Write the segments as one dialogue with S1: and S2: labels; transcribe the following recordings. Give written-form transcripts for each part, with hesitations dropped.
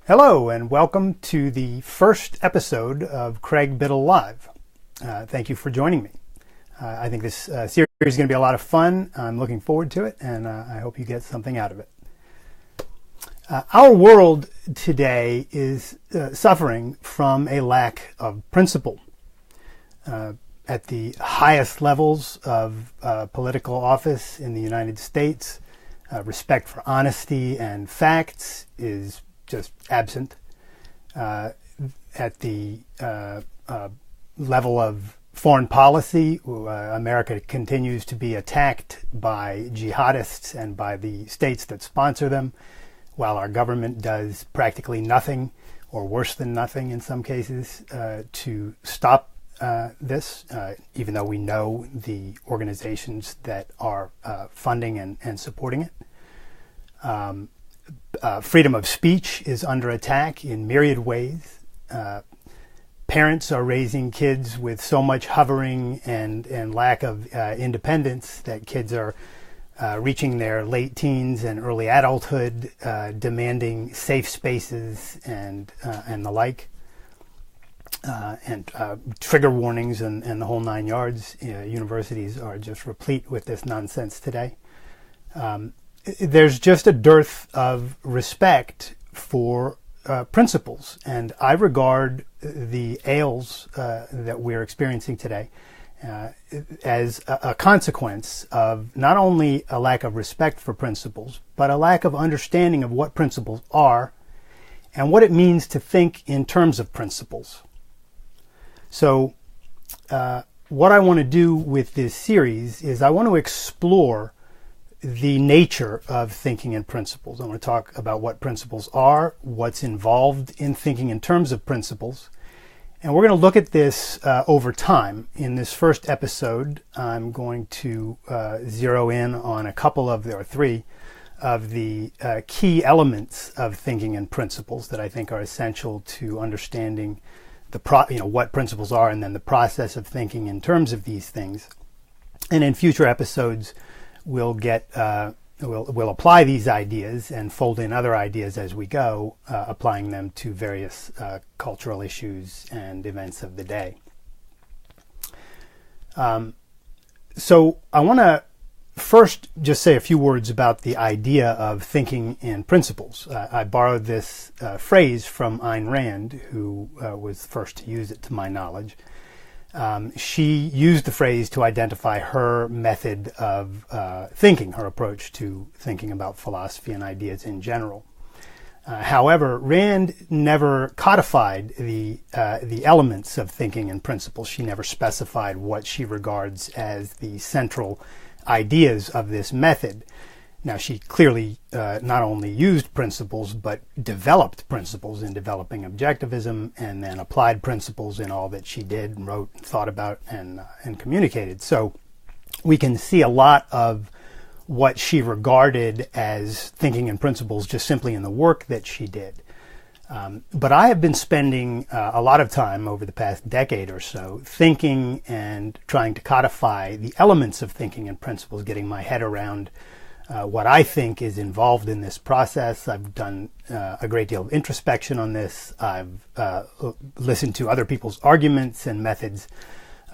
S1: Hello and welcome to the first episode of Craig Biddle Live. Thank you for joining me. I think this series is going to be a lot of fun. I'm looking forward to it, and I hope you get something out of it. Our world today is suffering from a lack of principle. At the highest levels of political office in the United States, respect for honesty and facts is just absent. At the level of foreign policy, America continues to be attacked by jihadists and by the states that sponsor them, while our government does practically nothing, or worse than nothing in some cases, to stop this, even though we know the organizations that are funding and supporting it. Freedom of speech is under attack in myriad ways. Parents are raising kids with so much hovering and lack of independence that kids are reaching their late teens and early adulthood, demanding safe spaces and the like, and trigger warnings and the whole nine yards. Universities are just replete with this nonsense today. There's just a dearth of respect for principles, and I regard the ails that we're experiencing today as a consequence of not only a lack of respect for principles, but a lack of understanding of what principles are and what it means to think in terms of principles. So what I want to do with this series is I want to explore the nature of thinking in principles. I want to talk about what principles are, what's involved in thinking in terms of principles, and we're going to look at this over time. In this first episode, I'm going to zero in on a couple of, or three, of the key elements of thinking in principles that I think are essential to understanding what principles are, and then the process of thinking in terms of these things. And in future episodes, we'll apply these ideas and fold in other ideas as we go, applying them to various cultural issues and events of the day. So I want to first just say a few words about the idea of thinking in principles. I borrowed this phrase from Ayn Rand, who was first to use it to my knowledge. She used the phrase to identify her method of thinking, her approach to thinking about philosophy and ideas in general. However, Rand never codified the elements of thinking in principles. She never specified what she regards as the central ideas of this method. Now, she clearly not only used principles, but developed principles in developing objectivism, and then applied principles in all that she did and wrote and thought about and communicated. So we can see a lot of what she regarded as thinking in principles just simply in the work that she did. But I have been spending a lot of time over the past decade or so thinking and trying to codify the elements of thinking in principles, getting my head around what I think is involved in this process. I've done a great deal of introspection on this. I've listened to other people's arguments and methods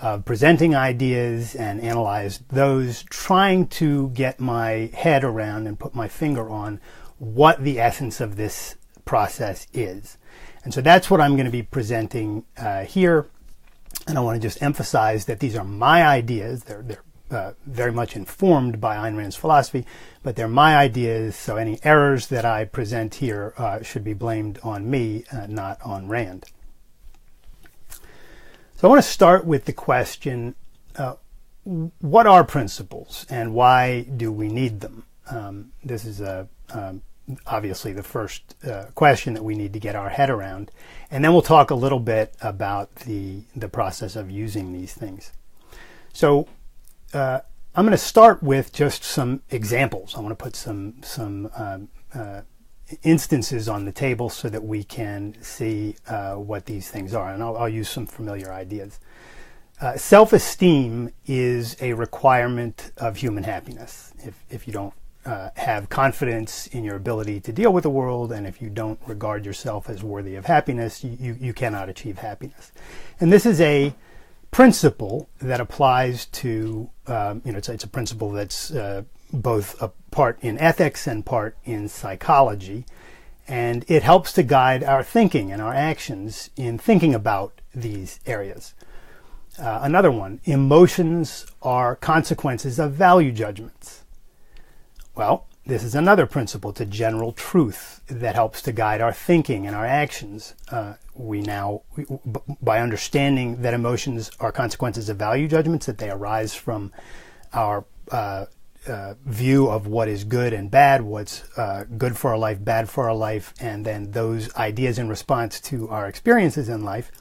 S1: of presenting ideas and analyzed those, trying to get my head around and put my finger on what the essence of this process is. And so that's what I'm going to be presenting here. And I want to just emphasize that these are my ideas. They're very much informed by Ayn Rand's philosophy, but they're my ideas, so any errors that I present here should be blamed on me, not on Rand. So I want to start with the question, what are principles and why do we need them? This is obviously the first question that we need to get our head around, and then we'll talk a little bit about the process of using these things. So I'm going to start with just some examples. I want to put some instances on the table so that we can see what these things are, and I'll use some familiar ideas. Self-esteem is a requirement of human happiness. If you don't have confidence in your ability to deal with the world, and if you don't regard yourself as worthy of happiness, you cannot achieve happiness. And this is a principle that applies to, it's a principle that's both a part in ethics and part in psychology, and it helps to guide our thinking and our actions in thinking about these areas. Another one, emotions are consequences of value judgments. Well, this is another principle. It's a general truth that helps to guide our thinking and our actions. By understanding that emotions are consequences of value judgments, that they arise from our view of what is good and bad, what's good for our life, bad for our life, and then those ideas in response to our experiences in life,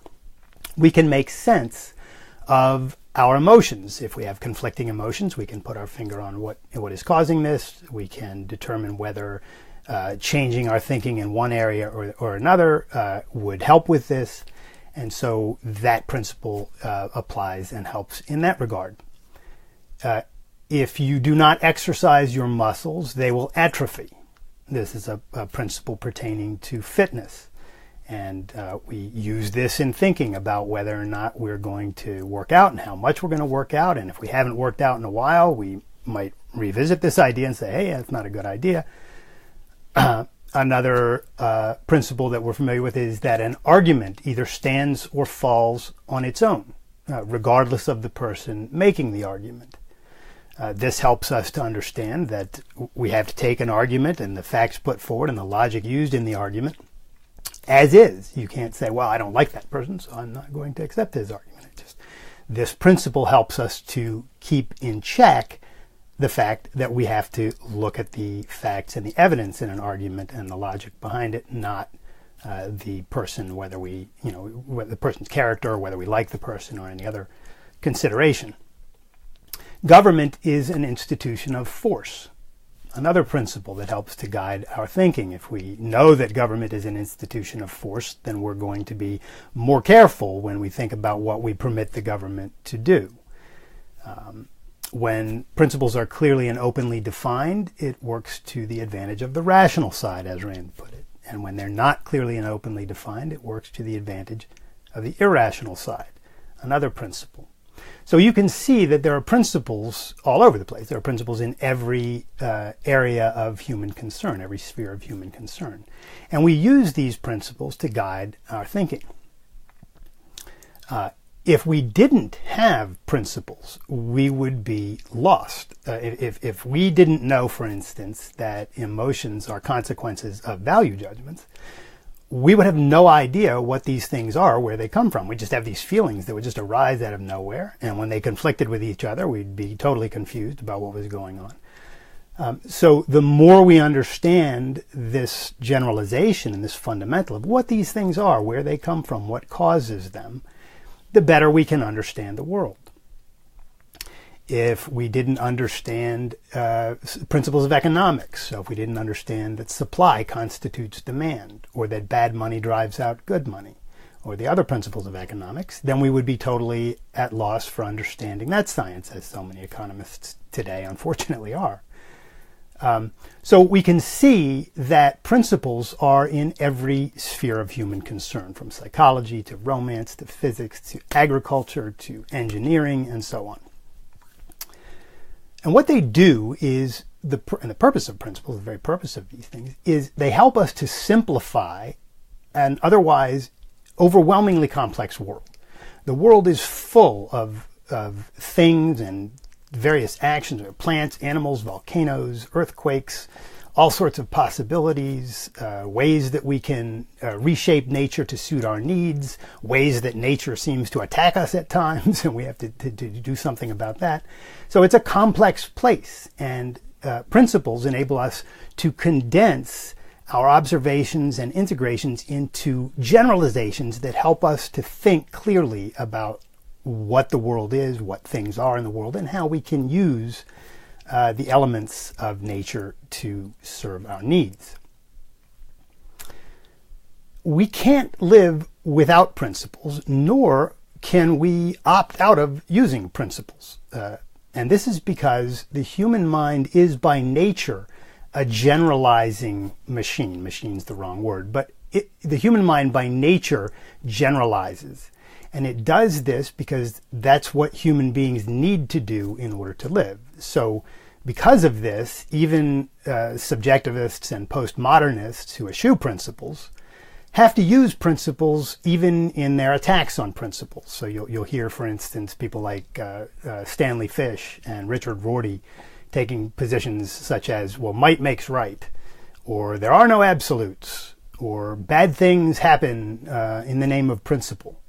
S1: we can make sense of our emotions. If we have conflicting emotions, we can put our finger on what is causing this. We can determine whether changing our thinking in one area or another would help with this. And so that principle applies and helps in that regard. If you do not exercise your muscles, they will atrophy. This is a principle pertaining to fitness. And we use this in thinking about whether or not we're going to work out and how much we're going to work out. And if we haven't worked out in a while, we might revisit this idea and say, hey, that's not a good idea. Another principle that we're familiar with is that an argument either stands or falls on its own, regardless of the person making the argument. This helps us to understand that we have to take an argument and the facts put forward and the logic used in the argument as is. You can't say, well, I don't like that person, so I'm not going to accept his argument. This principle helps us to keep in check the fact that we have to look at the facts and the evidence in an argument and the logic behind it, not the person, whether the person's character or whether we like the person or any other consideration. Government is an institution of force. Another principle that helps to guide our thinking. If we know that government is an institution of force, then we're going to be more careful when we think about what we permit the government to do. When principles are clearly and openly defined, it works to the advantage of the rational side, as Rand put it. And when they're not clearly and openly defined, it works to the advantage of the irrational side. Another principle. So you can see that there are principles all over the place. There are principles in every area of human concern, every sphere of human concern. And we use these principles to guide our thinking. If we didn't have principles, we would be lost. If we didn't know, for instance, that emotions are consequences of value judgments, we would have no idea what these things are, where they come from. We just have these feelings that would just arise out of nowhere. And when they conflicted with each other, we'd be totally confused about what was going on. So the more we understand this generalization and this fundamental of what these things are, where they come from, what causes them, the better we can understand the world. If we didn't understand principles of economics, so if we didn't understand that supply constitutes demand, or that bad money drives out good money, or the other principles of economics, then we would be totally at loss for understanding that science, as so many economists today unfortunately are. So we can see that principles are in every sphere of human concern, from psychology to romance to physics to agriculture to engineering and so on. And what they do is, and the purpose of principles, the very purpose of these things, is they help us to simplify an otherwise overwhelmingly complex world. The world is full of things and various actions, plants, animals, volcanoes, earthquakes, all sorts of possibilities, ways that we can reshape nature to suit our needs, ways that nature seems to attack us at times, and we have to do something about that. So it's a complex place, and principles enable us to condense our observations and integrations into generalizations that help us to think clearly about what the world is, what things are in the world, and how we can use the elements of nature to serve our needs. We can't live without principles, nor can we opt out of using principles. And this is because the human mind is by nature a generalizing machine. Machine's the wrong word, but the human mind by nature generalizes. And it does this because that's what human beings need to do in order to live. So because of this, even subjectivists and postmodernists who eschew principles have to use principles even in their attacks on principles. So you'll hear, for instance, people like Stanley Fish and Richard Rorty taking positions such as, well, might makes right, or there are no absolutes, or bad things happen in the name of principle.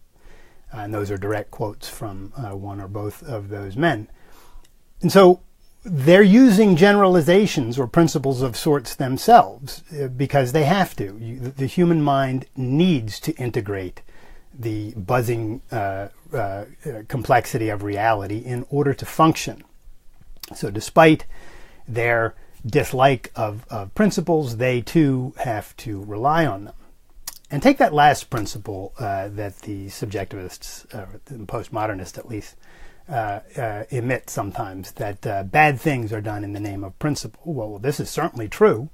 S1: And those are direct quotes from one or both of those men. And so they're using generalizations or principles of sorts themselves because they have to. The human mind needs to integrate the buzzing complexity of reality in order to function. So despite their dislike of principles, they too have to rely on them. And take that last principle that the subjectivists, the postmodernists at least, emit sometimes, that bad things are done in the name of principle. Well, this is certainly true.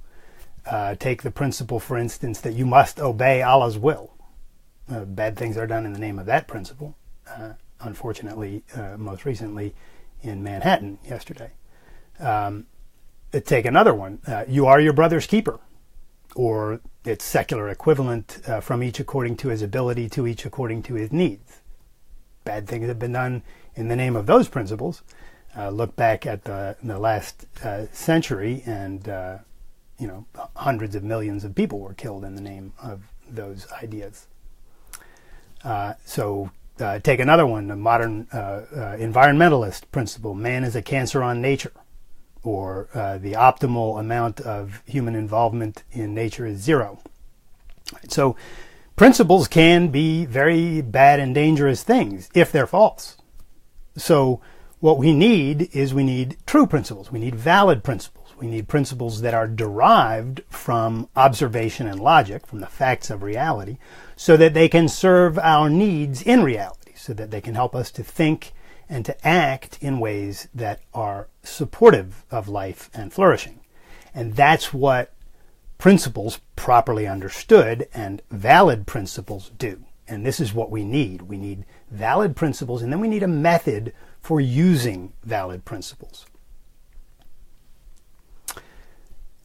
S1: Take the principle, for instance, that you must obey Allah's will. Bad things are done in the name of that principle. Unfortunately, most recently in Manhattan yesterday. Take another one. You are your brother's keeper. Or its secular equivalent, from each according to his ability, to each according to his needs. Bad things have been done in the name of those principles. Look back at the last century, and hundreds of millions of people were killed in the name of those ideas. So take another one, the modern environmentalist principle: man is a cancer on nature. Or the optimal amount of human involvement in nature is 0. So principles can be very bad and dangerous things if they're false. So what we need is true principles. We need valid principles. We need principles that are derived from observation and logic, from the facts of reality, so that they can serve our needs in reality, so that they can help us to think and to act in ways that are supportive of life and flourishing. And that's what principles, properly understood, and valid principles do. And this is what we need. We need valid principles, and then we need a method for using valid principles.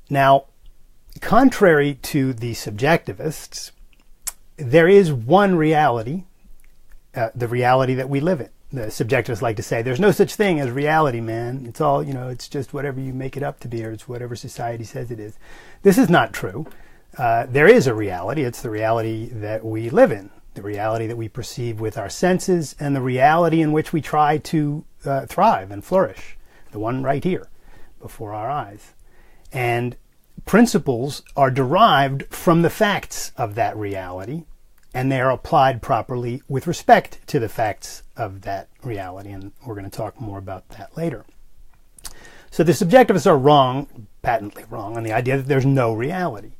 S1: Now, contrary to the subjectivists, there is one reality, the reality that we live in. The subjectivists like to say, there's no such thing as reality, man. It's all, it's just whatever you make it up to be, or it's whatever society says it is. This is not true. There is a reality. It's the reality that we live in, the reality that we perceive with our senses, and the reality in which we try to thrive and flourish, the one right here before our eyes. And principles are derived from the facts of that reality, and they are applied properly with respect to the facts of that reality. And we're going to talk more about that later. So the subjectivists are wrong, patently wrong, on the idea that there's no reality.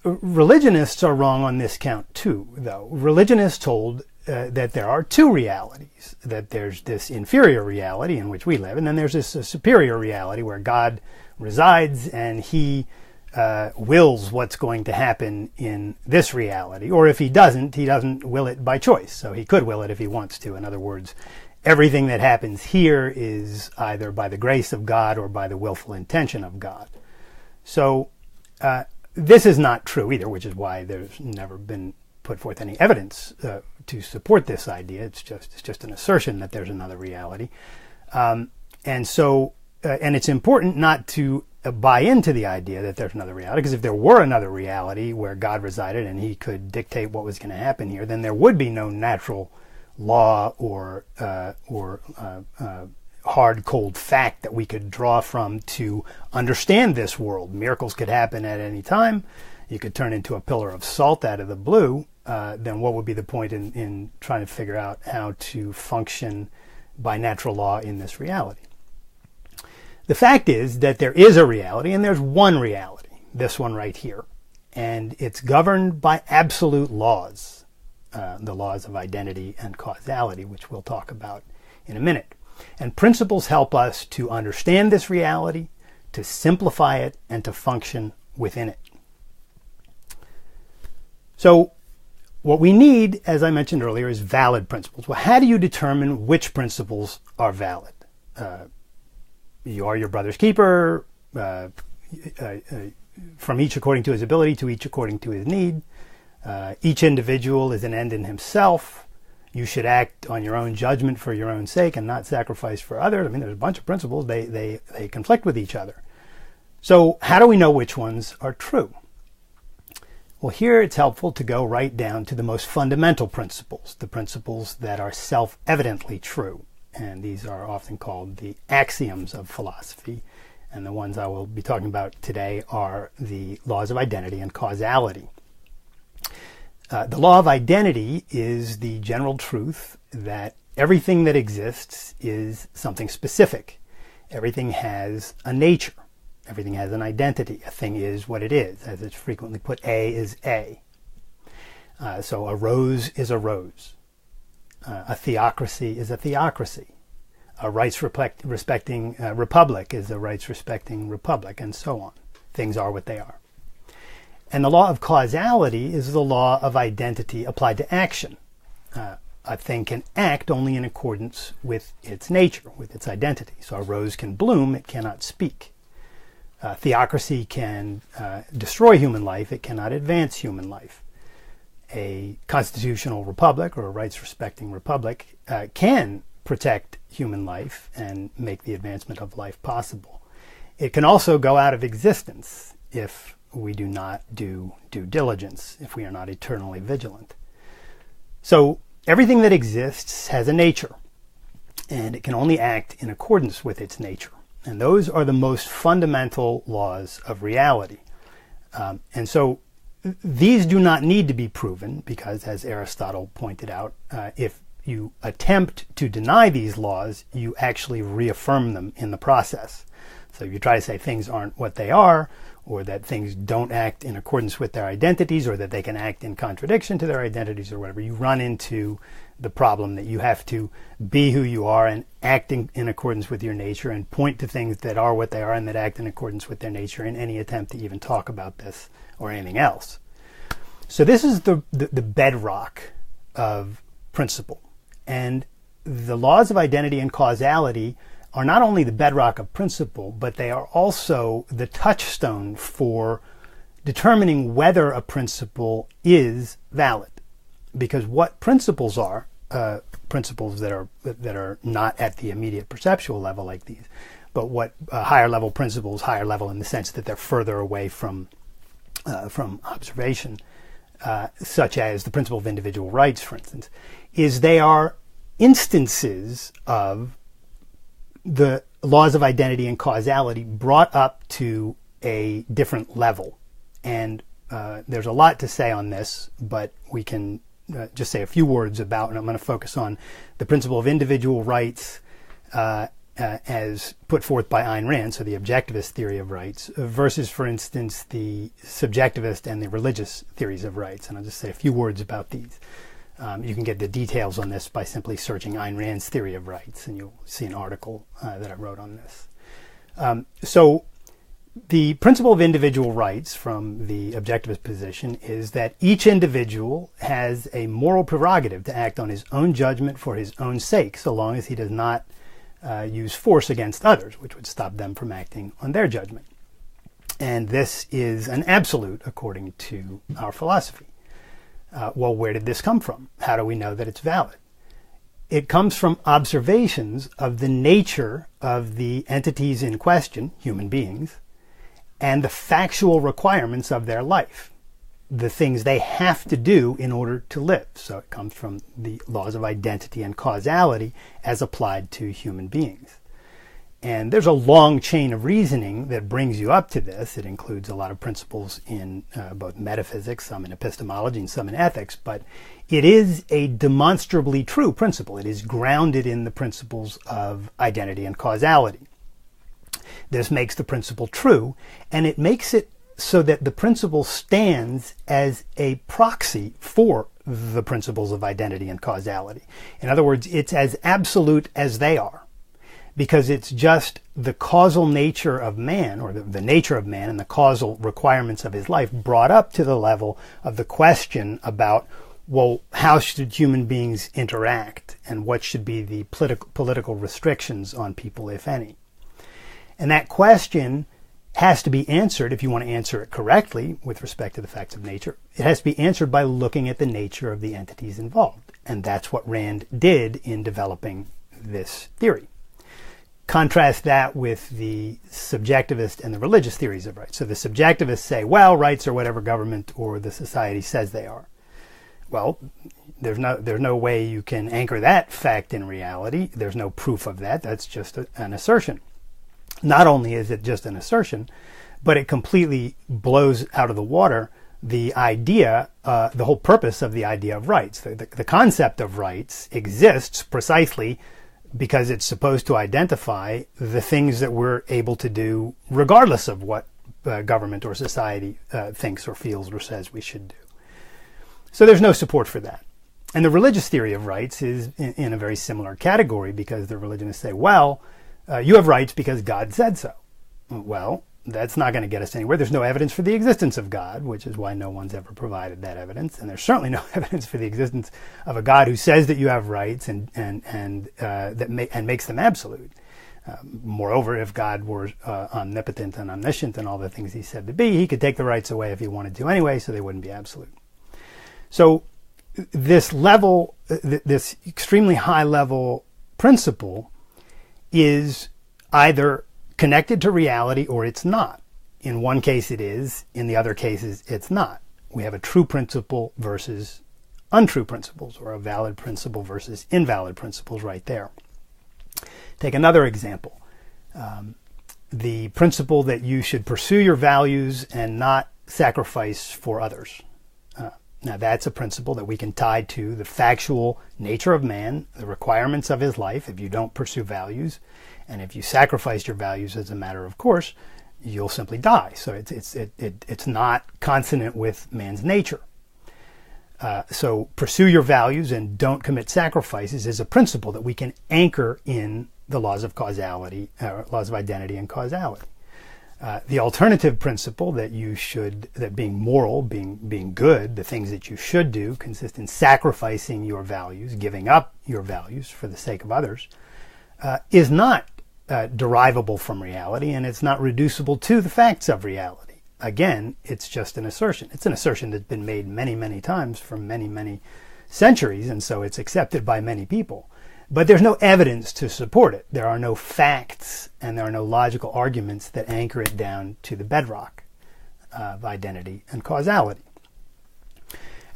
S1: Religionists are wrong on this count too, though. Religionists hold that there are two realities, that there's this inferior reality in which we live, and then there's this superior reality where God resides and he wills what's going to happen in this reality. Or if he doesn't will it by choice. So he could will it if he wants to. In other words, everything that happens here is either by the grace of God or by the willful intention of God. So this is not true either, which is why there's never been put forth any evidence to support this idea. It's just an assertion that there's another reality. And it's important not to buy into the idea that there's another reality, because if there were another reality where God resided and he could dictate what was going to happen here, then there would be no natural law or hard, cold fact that we could draw from to understand this world. Miracles could happen at any time. You could turn into a pillar of salt out of the blue. Then what would be the point in trying to figure out how to function by natural law in this reality? The fact is that there is a reality, and there's one reality, this one right here. And it's governed by absolute laws, the laws of identity and causality, which we'll talk about in a minute. And principles help us to understand this reality, to simplify it, and to function within it. So what we need, as I mentioned earlier, is valid principles. Well, how do you determine which principles are valid? You are your brother's keeper, from each according to his ability, to each according to his need. Each individual is an end in himself. You should act on your own judgment for your own sake and not sacrifice for others. I mean, there's a bunch of principles. They conflict with each other. So how do we know which ones are true? Well, here it's helpful to go right down to the most fundamental principles, the principles that are self-evidently true. And these are often called the axioms of philosophy. And the ones I will be talking about today are the laws of identity and causality. The law of identity is the general truth that everything that exists is something specific. Everything has a nature. Everything has an identity. A thing is what it is. As it's frequently put, A is A. So a rose is a rose. A theocracy is a theocracy. A rights-respecting republic is a rights-respecting republic, and so on. Things are what they are. And the law of causality is the law of identity applied to action. A thing can act only in accordance with its nature, with its identity. So a rose can bloom, it cannot speak. Theocracy can destroy human life, it cannot advance human life. A constitutional republic or a rights-respecting republic can protect human life and make the advancement of life possible. It can also go out of existence if we do not do due diligence, if we are not eternally vigilant. So everything that exists has a nature, and it can only act in accordance with its nature. And those are the most fundamental laws of reality. And so these do not need to be proven because, as Aristotle pointed out, if you attempt to deny these laws, you actually reaffirm them in the process. So if you try to say things aren't what they are, or that things don't act in accordance with their identities, or that they can act in contradiction to their identities or whatever, you run into the problem that you have to be who you are and act in accordance with your nature and point to things that are what they are and that act in accordance with their nature in any attempt to even talk about this or anything else. So this is the bedrock of principle. And the laws of identity and causality are not only the bedrock of principle, but they are also the touchstone for determining whether a principle is valid. Because what principles are, principles that are not at the immediate perceptual level like these, but what higher level principles, higher level in the sense that they're further away from observation, such as the principle of individual rights, for instance, is they are instances of the laws of identity and causality brought up to a different level. And there's a lot to say on this, but we can just say a few words about, and I'm going to focus on the principle of individual rights as put forth by Ayn Rand, so the objectivist theory of rights, versus, for instance, the subjectivist and the religious theories of rights. And I'll just say a few words about these. You can get the details on this by simply searching Ayn Rand's theory of rights, and you'll see an article that I wrote on this. So the principle of individual rights from the objectivist position is that each individual has a moral prerogative to act on his own judgment for his own sake, so long as he does not use force against others, which would stop them from acting on their judgment. And this is an absolute according to our philosophy. Well, where did this come from? How do we know that it's valid? It comes from observations of the nature of the entities in question, human beings, and the factual requirements of their life, the things they have to do in order to live. So it comes from the laws of identity and causality as applied to human beings. And there's a long chain of reasoning that brings you up to this. It includes a lot of principles in both metaphysics, some in epistemology, and some in ethics. But it is a demonstrably true principle. It is grounded in the principles of identity and causality. This makes the principle true, and it makes it so that the principle stands as a proxy for the principles of identity and causality. In other words, it's as absolute as they are. because it's just the causal nature of man, or the nature of man and the causal requirements of his life brought up to the level of the question about, well, how should human beings interact and what should be the political restrictions on people, if any? And that question has to be answered, if you want to answer it correctly with respect to the facts of nature, it has to be answered by looking at the nature of the entities involved. And that's what Rand did in developing this theory. Contrast that with the subjectivist and the religious theories of rights. So the subjectivists say, well, rights are whatever government or the society says they are. Well, there's no way you can anchor that fact in reality. There's no proof of that. That's just an assertion. Not only is it just an assertion, but it completely blows out of the water the idea, the whole purpose of the idea of rights. The concept of rights exists precisely because it's supposed to identify the things that we're able to do regardless of what government or society thinks or feels or says we should do. So there's no support for that. And the religious theory of rights is in a very similar category, because the religionists say, well, you have rights because God said so. Well, that's not going to get us anywhere. There's no evidence for the existence of God, which is why no one's ever provided that evidence. And there's certainly no evidence for the existence of a God who says that you have rights and makes them absolute. Moreover, if God were omnipotent and omniscient and all the things he said to be, he could take the rights away if he wanted to anyway, so they wouldn't be absolute. So this level, this extremely high level principle is either connected to reality or it's not. In one case it is, in the other cases it's not. We have a true principle versus untrue principles, or a valid principle versus invalid principles right there. Take another example. The principle that you should pursue your values and not sacrifice for others. Now that's a principle that we can tie to the factual nature of man, the requirements of his life. If you don't pursue values, and if you sacrifice your values as a matter of course, you'll simply die. So it's not consonant with man's nature. So pursue your values and don't commit sacrifices is a principle that we can anchor in the laws of causality, laws of identity and causality. The alternative principle that being moral, being good, the things that you should do consist in sacrificing your values, giving up your values for the sake of others, is not derivable from reality, and it's not reducible to the facts of reality. Again, it's just an assertion. It's an assertion that's been made many, many times for many, many centuries, and so it's accepted by many people. But there's no evidence to support it. There are no facts and there are no logical arguments that anchor it down to the bedrock of identity and causality.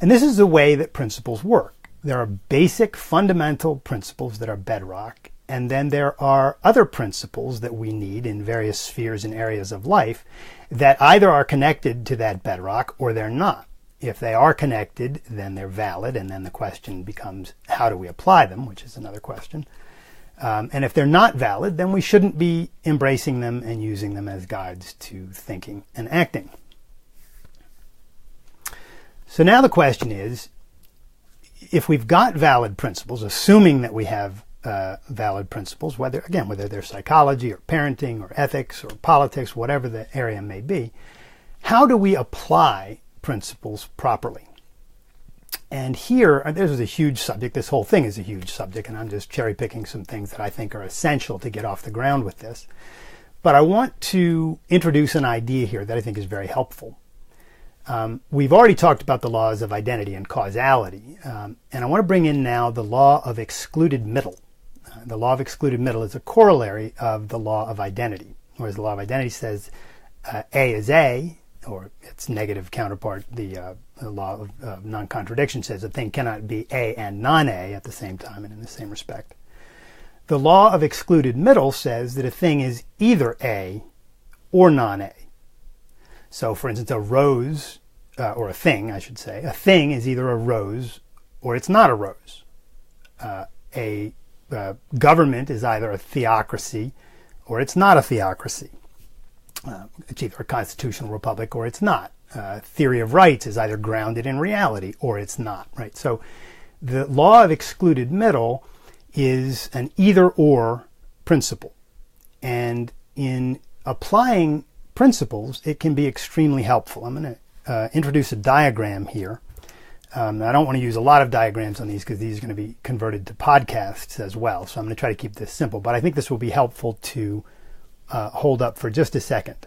S1: And this is the way that principles work. There are basic fundamental principles that are bedrock, and then there are other principles that we need in various spheres and areas of life that either are connected to that bedrock or they're not. If they are connected, then they're valid, and then the question becomes, how do we apply them, which is another question. And if they're not valid, then we shouldn't be embracing them and using them as guides to thinking and acting. So now the question is, if we've got valid principles, assuming that we have valid principles, whether they're psychology or parenting or ethics or politics, whatever the area may be, how do we apply principles properly? And here, this is a huge subject. This whole thing is a huge subject, and I'm just cherry picking some things that I think are essential to get off the ground with this. But I want to introduce an idea here that I think is very helpful. We've already talked about the laws of identity and causality, and I want to bring in now the law of excluded middle. The law of excluded middle is a corollary of the law of identity, whereas the law of identity says A is A, or its negative counterpart, the law of non-contradiction, says a thing cannot be A and non-A at the same time and in the same respect. The law of excluded middle says that a thing is either A or non-A. So, for instance, a rose, or a thing, I should say, a thing is either a rose or it's not a rose. A government is either a theocracy or it's not a theocracy. It's either a constitutional republic or it's not. Theory of rights is either grounded in reality or it's not, right? So the law of excluded middle is an either or principle. And in applying principles, it can be extremely helpful. I'm going to introduce a diagram here. I don't want to use a lot of diagrams on these because these are going to be converted to podcasts as well. So I'm going to try to keep this simple, but I think this will be helpful to hold up for just a second.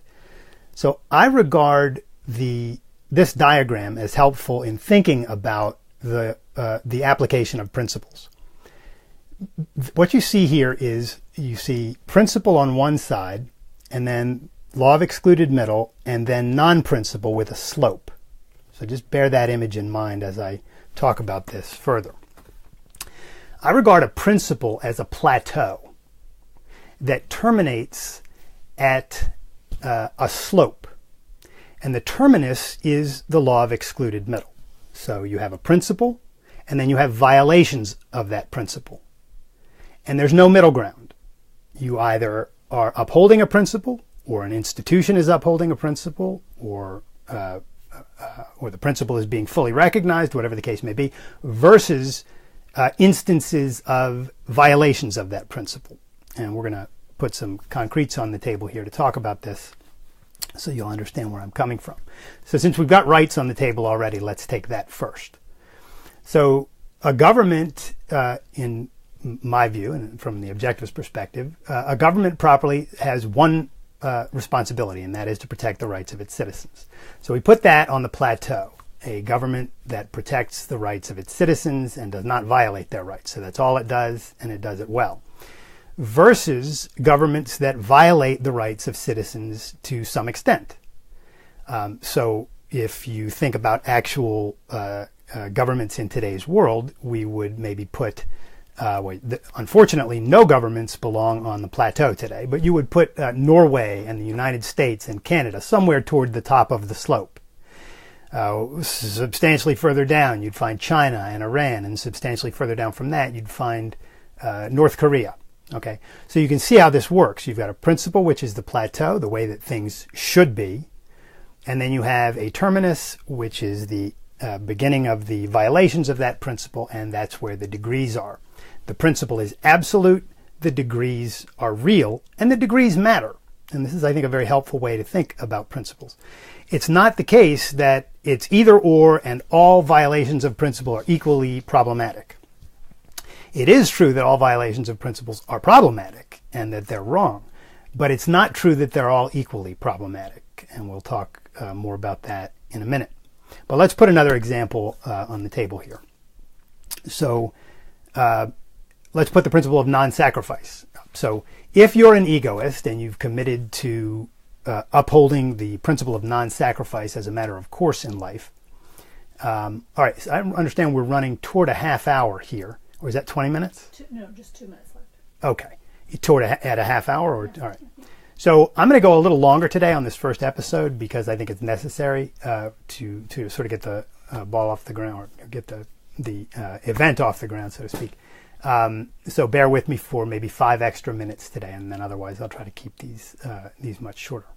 S1: So I regard this diagram as helpful in thinking about the application of principles. What you see here is you see principle on one side, and then law of excluded middle, and then non-principle with a slope. So just bear that image in mind as I talk about this further. I regard a principle as a plateau that terminates at a slope. And the terminus is the law of excluded middle. So you have a principle, and then you have violations of that principle. And there's no middle ground. You either are upholding a principle, or an institution is upholding a principle, or the principle is being fully recognized, whatever the case may be, versus instances of violations of that principle. And we're going to put some concretes on the table here to talk about this so you'll understand where I'm coming from. So since we've got rights on the table already, let's take that first. So a government, in my view, and from the objectivist perspective, a government properly has one responsibility, and that is to protect the rights of its citizens. So we put that on the plateau, a government that protects the rights of its citizens and does not violate their rights. So that's all it does, and it does it well. Versus governments that violate the rights of citizens to some extent. So if you think about actual governments in today's world, we would maybe put unfortunately, no governments belong on the plateau today, but you would put Norway and the United States and Canada somewhere toward the top of the slope. Substantially further down, you'd find China and Iran, and substantially further down from that, you'd find North Korea. Okay, so you can see how this works. You've got a principle, which is the plateau, the way that things should be, and then you have a terminus, which is the beginning of the violations of that principle, and that's where the degrees are. The principle is absolute, the degrees are real, and the degrees matter. And this is, I think, a very helpful way to think about principles. It's not the case that it's either or and all violations of principle are equally problematic. It is true that all violations of principles are problematic and that they're wrong, but it's not true that they're all equally problematic. And we'll talk more about that in a minute. But let's put another example on the table here. So let's put the principle of non-sacrifice. So if you're an egoist and you've committed to upholding the principle of non-sacrifice as a matter of course in life, all right, so I understand we're running toward a half hour here. Or is that 20 minutes?
S2: No, just 2 minutes left.
S1: Okay. Toward at a half hour? Or all right. So I'm going to go a little longer today on this first episode because I think it's necessary to sort of get the ball off the ground, or get the event off the ground, so to speak. So bear with me for maybe 5 extra minutes today, and then otherwise I'll try to keep these much shorter.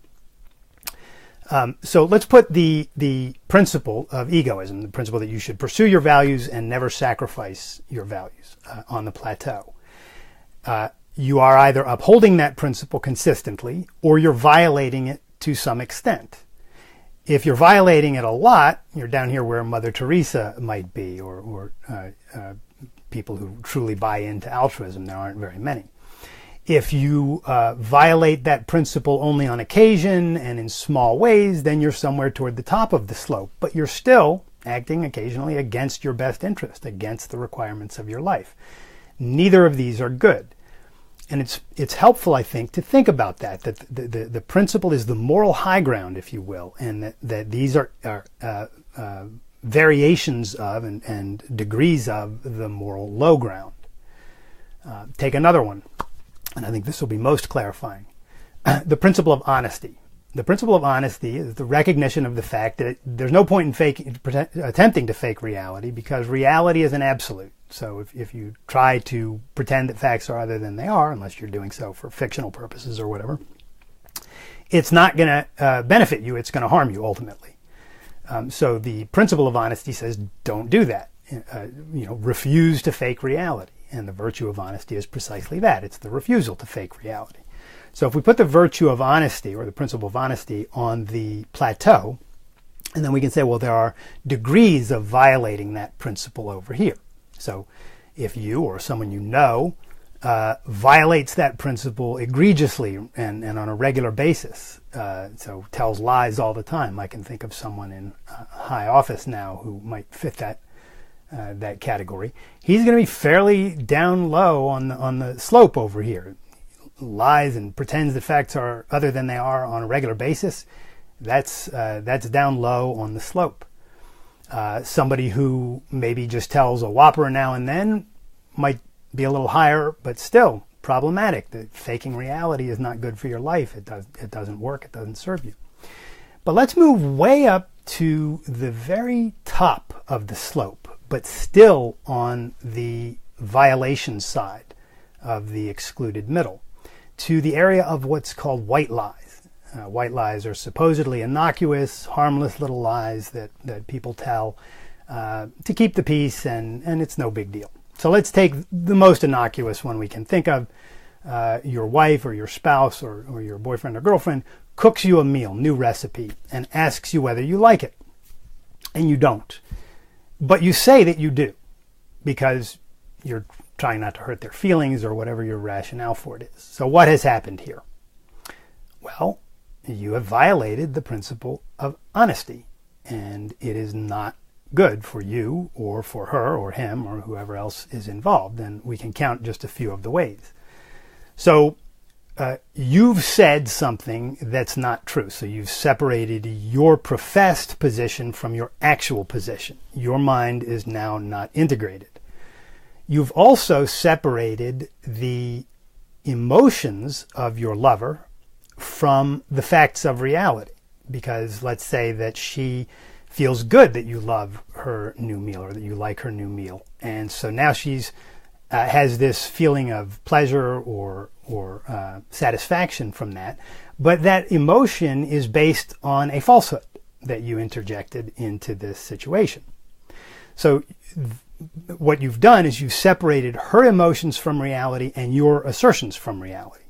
S1: So let's put the principle of egoism, the principle that you should pursue your values and never sacrifice your values on the plateau. You are either upholding that principle consistently or you're violating it to some extent. If you're violating it a lot, you're down here where Mother Teresa might be, or people who truly buy into altruism. There aren't very many. If you violate that principle only on occasion and in small ways, then you're somewhere toward the top of the slope. But you're still acting occasionally against your best interest, against the requirements of your life. Neither of these are good. And it's helpful, I think, to think about that the principle is the moral high ground, if you will, and that these are variations of and degrees of the moral low ground. Take another one. And I think this will be most clarifying. The principle of honesty. The principle of honesty is the recognition of the fact that there's no point in attempting to fake reality, because reality is an absolute. So if you try to pretend that facts are other than they are, unless you're doing so for fictional purposes or whatever, it's not going to benefit you. It's going to harm you ultimately. So the principle of honesty says don't do that. Refuse to fake reality. And the virtue of honesty is precisely that. It's the refusal to fake reality. So if we put the virtue of honesty, or the principle of honesty, on the plateau, and then we can say, well, there are degrees of violating that principle over here. So if you or someone you know violates that principle egregiously and on a regular basis, so tells lies all the time. I can think of someone in high office now who might fit that category. He's going to be fairly down low on the slope over here. Lies and pretends that facts are other than they are on a regular basis. That's down low on the slope. Somebody who maybe just tells a whopper now and then might be a little higher, but still problematic. The faking reality is not good for your life. It doesn't work. It doesn't serve you. But let's move way up to the very top of the slope, but still on the violation side of the excluded middle, to the area of what's called white lies. White lies are supposedly innocuous, harmless little lies that people tell to keep the peace, and it's no big deal. So let's take the most innocuous one we can think of. Your wife or your spouse or your boyfriend or girlfriend cooks you a meal, new recipe, and asks you whether you like it. And you don't. But you say that you do, because you're trying not to hurt their feelings or whatever your rationale for it is. So what has happened here? Well, you have violated the principle of honesty, and it is not good for you or for her or him or whoever else is involved. And we can count just a few of the ways. So you've said something that's not true. So you've separated your professed position from your actual position. Your mind is now not integrated. You've also separated the emotions of your lover from the facts of reality. Because let's say that she feels good that you love her new meal or that you like her new meal. And so now she's has this feeling of pleasure or satisfaction from that. But that emotion is based on a falsehood that you interjected into this situation. So what you've done is you've separated her emotions from reality and your assertions from reality.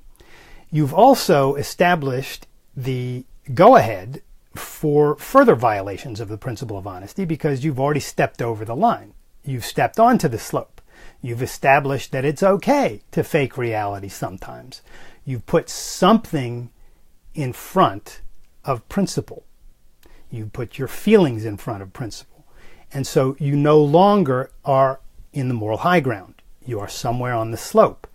S1: You've also established the go-ahead for further violations of the principle of honesty, because you've already stepped over the line. You've stepped onto the slope. You've established that it's okay to fake reality sometimes. You've put something in front of principle. You put your feelings in front of principle. And so you no longer are in the moral high ground. You are somewhere on the slope.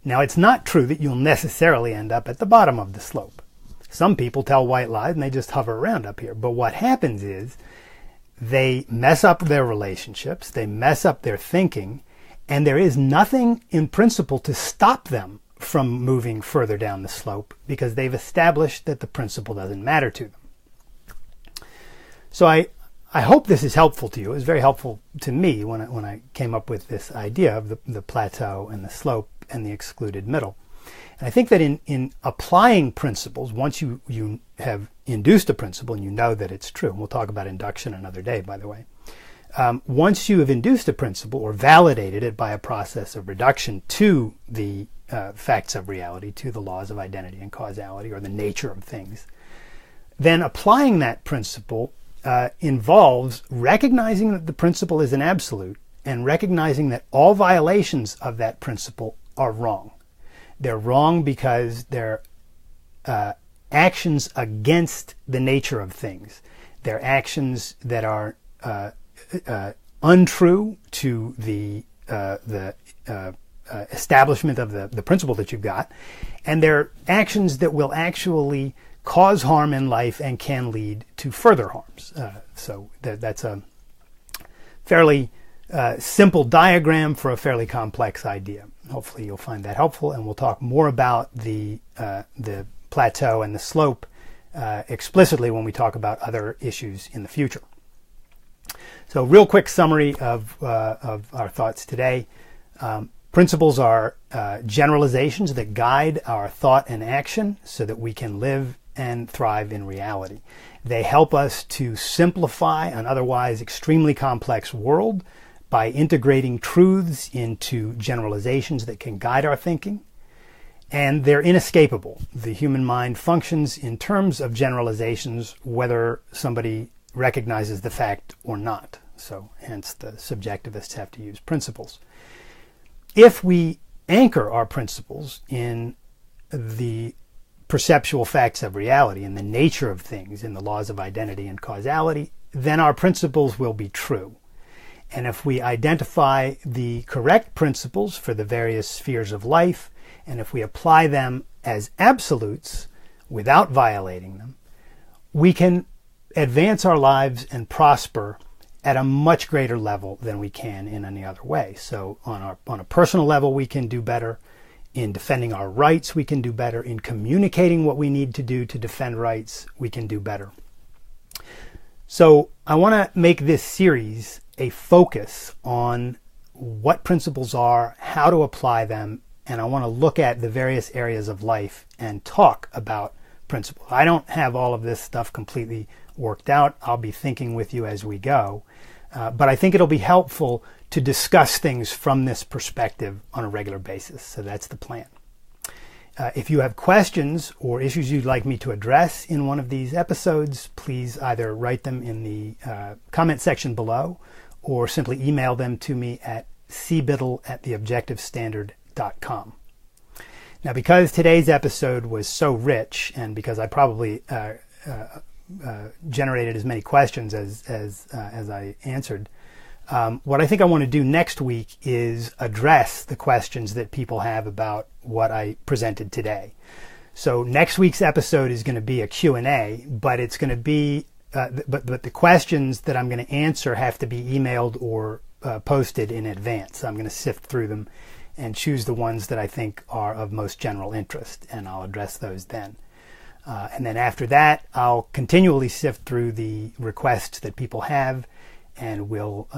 S1: Now, it's not true that you'll necessarily end up at the bottom of the slope. Some people tell white lies and they just hover around up here. But what happens is they mess up their relationships, they mess up their thinking, and there is nothing in principle to stop them from moving further down the slope, because they've established that the principle doesn't matter to them. So I hope this is helpful to you. It was very helpful to me when I came up with this idea of the plateau and the slope and the excluded middle. And I think that in applying principles, once you have induced a principle and you know that it's true, and we'll talk about induction another day, by the way, once you have induced a principle or validated it by a process of reduction to the facts of reality, to the laws of identity and causality, or the nature of things, then applying that principle involves recognizing that the principle is an absolute and recognizing that all violations of that principle are wrong. They're wrong because they're actions against the nature of things. They're actions that are untrue to the establishment of the principle that you've got, and they're actions that will actually cause harm in life and can lead to further harms. So that's a fairly simple diagram for a fairly complex idea. Hopefully you'll find that helpful, and we'll talk more about the plateau and the slope explicitly when we talk about other issues in the future. So real quick summary of our thoughts today. Principles are generalizations that guide our thought and action so that we can live and thrive in reality. They help us to simplify an otherwise extremely complex world by integrating truths into generalizations that can guide our thinking. And they're inescapable. The human mind functions in terms of generalizations, whether somebody recognizes the fact or not. So hence the subjectivists have to use principles. If we anchor our principles in the perceptual facts of reality, in the nature of things, in the laws of identity and causality, then our principles will be true. And if we identify the correct principles for the various spheres of life, and if we apply them as absolutes without violating them, we can advance our lives and prosper at a much greater level than we can in any other way. So on a personal level, we can do better. In defending our rights, we can do better. In communicating what we need to do to defend rights, we can do better. So I want to make this series a focus on what principles are, how to apply them, and I want to look at the various areas of life and talk about principles. I don't have all of this stuff completely worked out. I'll be thinking with you as we go. But I think it'll be helpful to discuss things from this perspective on a regular basis. So that's the plan. If you have questions or issues you'd like me to address in one of these episodes, please either write them in the comment section below or simply email them to me at cbiddle@theobjectivestandard.com. Now, because today's episode was so rich, and because I probably generated as many questions as I answered, what I think I want to do next week is address the questions that people have about what I presented today. So next week's episode is going to be a Q&A, but it's going to be but the questions that I'm going to answer have to be emailed or posted in advance. So I'm going to sift through them and choose the ones that I think are of most general interest, and I'll address those then. And then after that, I'll continually sift through the requests that people have, and we'll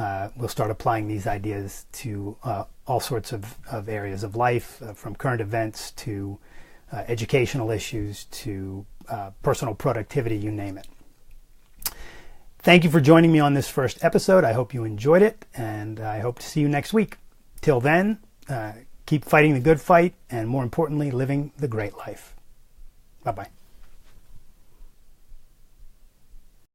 S1: start applying these ideas to all sorts of areas of life, from current events to educational issues to personal productivity, you name it. Thank you for joining me on this first episode. I hope you enjoyed it, and I hope to see you next week. Till then, keep fighting the good fight, and more importantly, living the great life. Bye-bye.